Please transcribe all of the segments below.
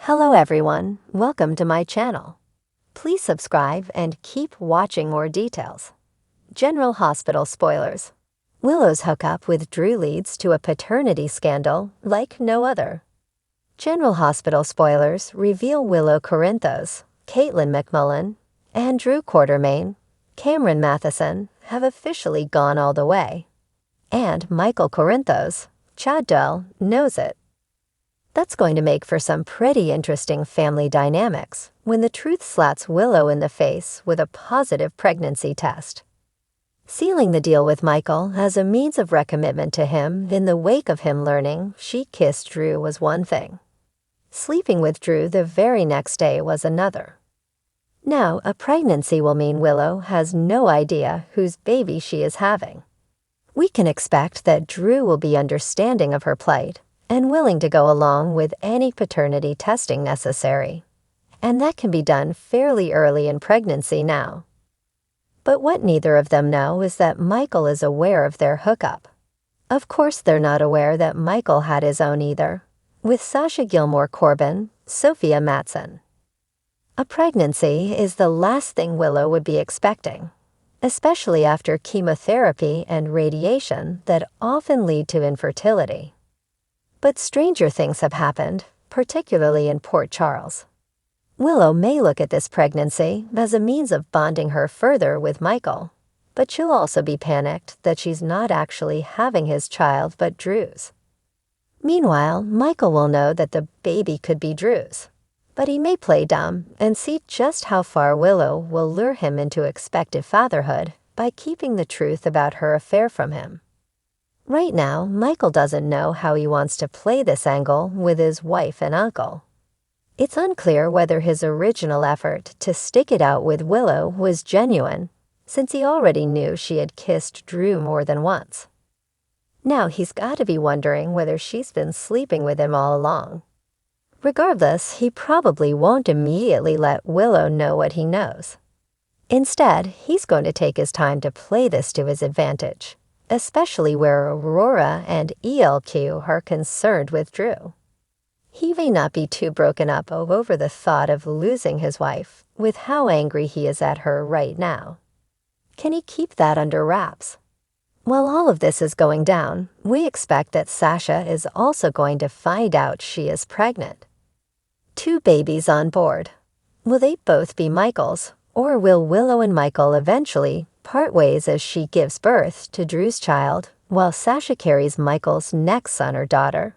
Hello everyone, welcome to my channel. Please subscribe and keep watching more details. General Hospital spoilers. Willow's hookup with Drew leads to a paternity scandal like no other. General Hospital spoilers reveal Willow Corinthos, Caitlin McMullen, and Drew Quartermain, Cameron Matheson have officially gone all the way. And Michael Corinthos, Chad Duell, knows it. That's going to make for some pretty interesting family dynamics when the truth slaps Willow in the face with a positive pregnancy test. Sealing the deal with Michael as a means of recommitment to him in the wake of him learning she kissed Drew was one thing. Sleeping with Drew the very next day was another. Now, a pregnancy will mean Willow has no idea whose baby she is having. We can expect that Drew will be understanding of her plight and willing to go along with any paternity testing necessary. And that can be done fairly early in pregnancy now. But what neither of them know is that Michael is aware of their hookup. Of course they're not aware that Michael had his own either, with Sasha Gilmore Corbin, Sophia Matson. A pregnancy is the last thing Willow would be expecting, especially after chemotherapy and radiation that often lead to infertility. But stranger things have happened, particularly in Port Charles. Willow may look at this pregnancy as a means of bonding her further with Michael, but she'll also be panicked that she's not actually having his child but Drew's. Meanwhile, Michael will know that the baby could be Drew's, but he may play dumb and see just how far Willow will lure him into expected fatherhood by keeping the truth about her affair from him. Right now, Michael doesn't know how he wants to play this angle with his wife and uncle. It's unclear whether his original effort to stick it out with Willow was genuine, since he already knew she had kissed Drew more than once. Now he's got to be wondering whether she's been sleeping with him all along. Regardless, he probably won't immediately let Willow know what he knows. Instead, he's going to take his time to play this to his advantage, especially where Aurora and ELQ are concerned with Drew. He may not be too broken up over the thought of losing his wife, with how angry he is at her right now. Can he keep that under wraps? While all of this is going down, we expect that Sasha is also going to find out she is pregnant. 2 babies on board. Will they both be Michael's, or will Willow and Michael eventually part ways as she gives birth to Drew's child, while Sasha carries Michael's next son or daughter?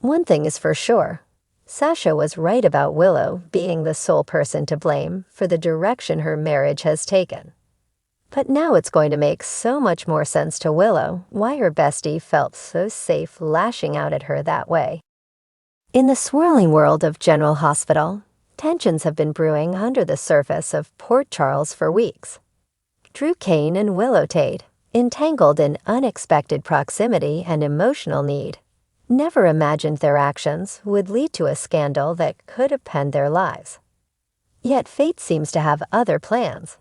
One thing is for sure, Sasha was right about Willow being the sole person to blame for the direction her marriage has taken. But now it's going to make so much more sense to Willow why her bestie felt so safe lashing out at her that way. In the swirling world of General Hospital, tensions have been brewing under the surface of Port Charles for weeks. Drew Cain and Willow Tate, entangled in unexpected proximity and emotional need, never imagined their actions would lead to a scandal that could upend their lives. Yet fate seems to have other plans.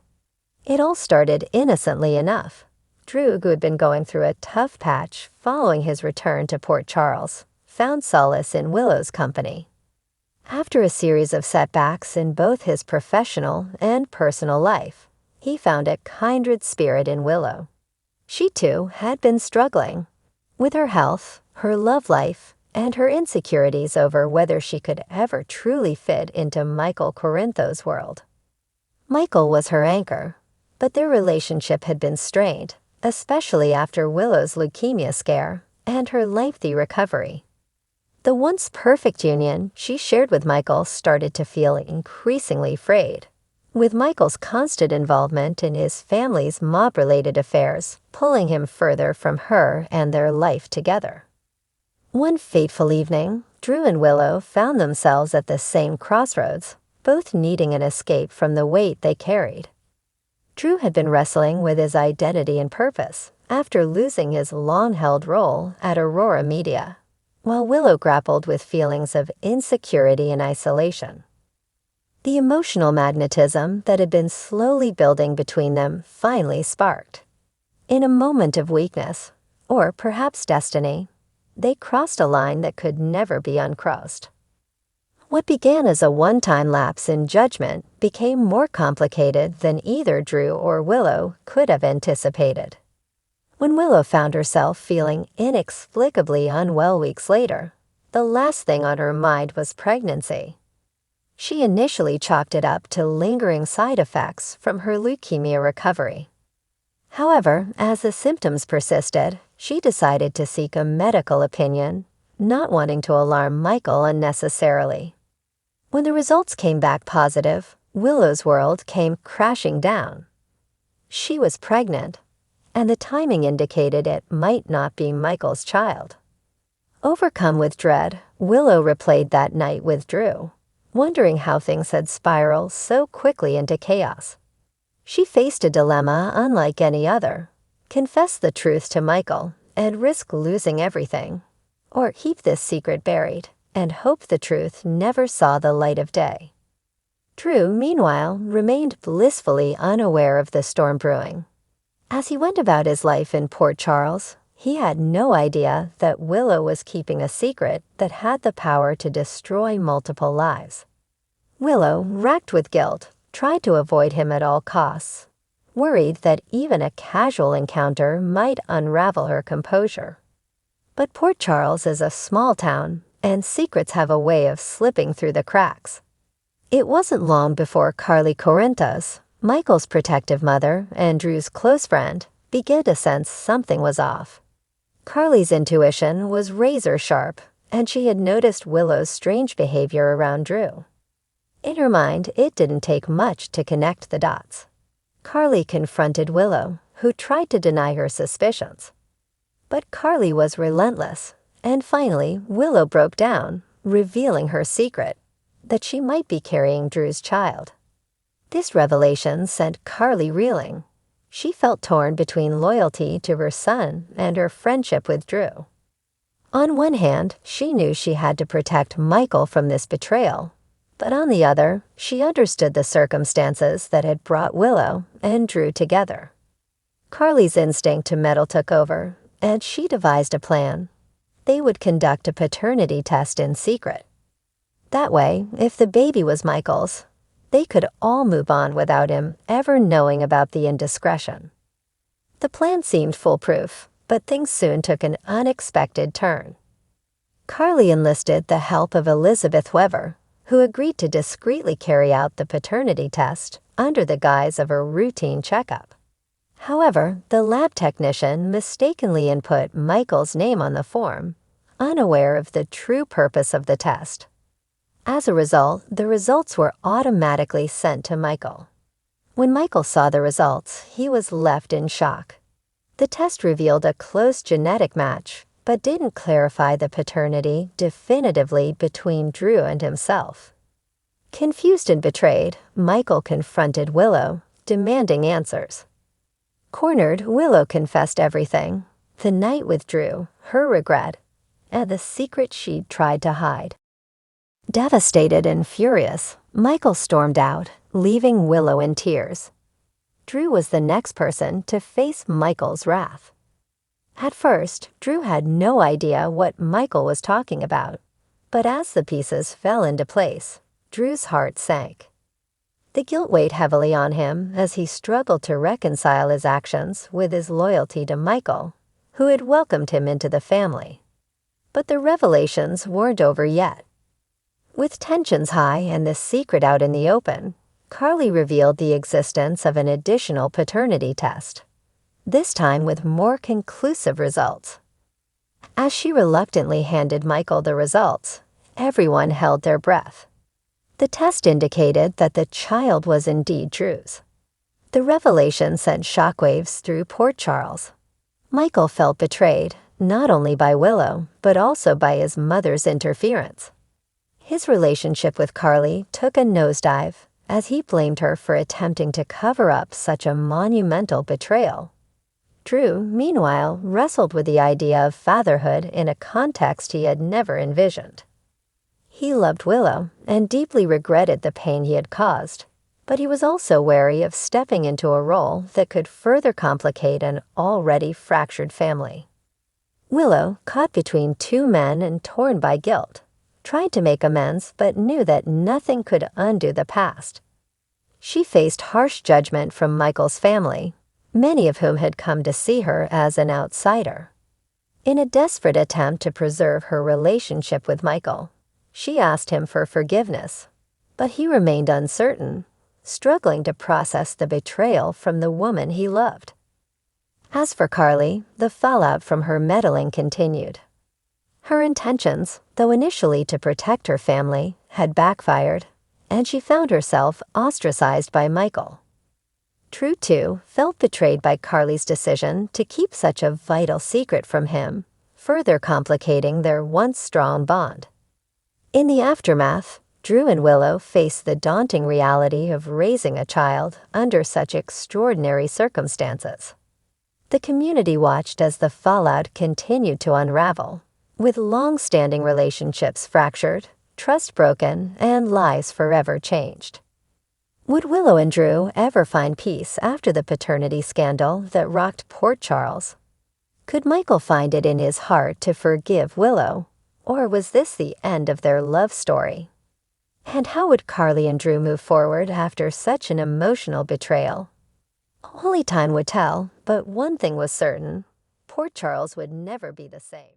It all started innocently enough. Drew, who had been going through a tough patch following his return to Port Charles, found solace in Willow's company. After a series of setbacks in both his professional and personal life, he found a kindred spirit in Willow. She, too, had been struggling with her health, her love life, and her insecurities over whether she could ever truly fit into Michael Corinthos' world. Michael was her anchor, but their relationship had been strained, especially after Willow's leukemia scare and her lengthy recovery. The once perfect union she shared with Michael started to feel increasingly frayed, with Michael's constant involvement in his family's mob-related affairs pulling him further from her and their life together. One fateful evening, Drew and Willow found themselves at the same crossroads, both needing an escape from the weight they carried. Drew had been wrestling with his identity and purpose after losing his long-held role at Aurora Media, while Willow grappled with feelings of insecurity and isolation. The emotional magnetism that had been slowly building between them finally sparked. In a moment of weakness, or perhaps destiny, they crossed a line that could never be uncrossed. What began as a one-time lapse in judgment became more complicated than either Drew or Willow could have anticipated. When Willow found herself feeling inexplicably unwell weeks later, the last thing on her mind was pregnancy. She initially chalked it up to lingering side effects from her leukemia recovery. However, as the symptoms persisted, she decided to seek a medical opinion, not wanting to alarm Michael unnecessarily. When the results came back positive, Willow's world came crashing down. She was pregnant, and the timing indicated it might not be Michael's child. Overcome with dread, Willow replayed that night with Drew, wondering how things had spiraled so quickly into chaos. She faced a dilemma unlike any other: confess the truth to Michael and risk losing everything, or keep this secret buried and hope the truth never saw the light of day. Drew, meanwhile, remained blissfully unaware of the storm brewing. As he went about his life in Port Charles, he had no idea that Willow was keeping a secret that had the power to destroy multiple lives. Willow, racked with guilt, tried to avoid him at all costs, worried that even a casual encounter might unravel her composure. But Port Charles is a small town, and secrets have a way of slipping through the cracks. It wasn't long before Carly Corinthos, Michael's protective mother and Drew's close friend, began to sense something was off. Carly's intuition was razor sharp, and she had noticed Willow's strange behavior around Drew. In her mind, it didn't take much to connect the dots. Carly confronted Willow, who tried to deny her suspicions. But Carly was relentless, and finally Willow broke down, revealing her secret, that she might be carrying Drew's child. This revelation sent Carly reeling. She felt torn between loyalty to her son and her friendship with Drew. On one hand, she knew she had to protect Michael from this betrayal, but on the other, she understood the circumstances that had brought Willow and Drew together. Carly's instinct to meddle took over, and she devised a plan. They would conduct a paternity test in secret. That way, if the baby was Michael's, they could all move on without him ever knowing about the indiscretion. The plan seemed foolproof, but things soon took an unexpected turn. Carly enlisted the help of Elizabeth Weber, who agreed to discreetly carry out the paternity test under the guise of a routine checkup. However, the lab technician mistakenly input Michael's name on the form, unaware of the true purpose of the test. As a result, the results were automatically sent to Michael. When Michael saw the results, he was left in shock. The test revealed a close genetic match, but didn't clarify the paternity definitively between Drew and himself. Confused and betrayed, Michael confronted Willow, demanding answers. Cornered, Willow confessed everything: the night with Drew, her regret, and the secret she'd tried to hide. Devastated and furious, Michael stormed out, leaving Willow in tears. Drew was the next person to face Michael's wrath. At first, Drew had no idea what Michael was talking about, but as the pieces fell into place, Drew's heart sank. The guilt weighed heavily on him as he struggled to reconcile his actions with his loyalty to Michael, who had welcomed him into the family. But the revelations weren't over yet. With tensions high and the secret out in the open, Carly revealed the existence of an additional paternity test, this time with more conclusive results. As she reluctantly handed Michael the results, everyone held their breath. The test indicated that the child was indeed Drew's. The revelation sent shockwaves through Port Charles. Michael felt betrayed, not only by Willow, but also by his mother's interference. His relationship with Carly took a nosedive as he blamed her for attempting to cover up such a monumental betrayal. Drew, meanwhile, wrestled with the idea of fatherhood in a context he had never envisioned. He loved Willow and deeply regretted the pain he had caused, but he was also wary of stepping into a role that could further complicate an already fractured family. Willow, caught between two men and torn by guilt, tried to make amends but knew that nothing could undo the past. She faced harsh judgment from Michael's family, many of whom had come to see her as an outsider. In a desperate attempt to preserve her relationship with Michael, she asked him for forgiveness, but he remained uncertain, struggling to process the betrayal from the woman he loved. As for Carly, the fallout from her meddling continued. Her intentions, though initially to protect her family, had backfired, and she found herself ostracized by Michael. Drew, too, felt betrayed by Carly's decision to keep such a vital secret from him, further complicating their once strong bond. In the aftermath, Drew and Willow faced the daunting reality of raising a child under such extraordinary circumstances. The community watched as the fallout continued to unravel, with long-standing relationships fractured, trust broken, and lives forever changed. Would Willow and Drew ever find peace after the paternity scandal that rocked Port Charles? Could Michael find it in his heart to forgive Willow, or was this the end of their love story? And how would Carly and Drew move forward after such an emotional betrayal? Only time would tell, but one thing was certain: Port Charles would never be the same.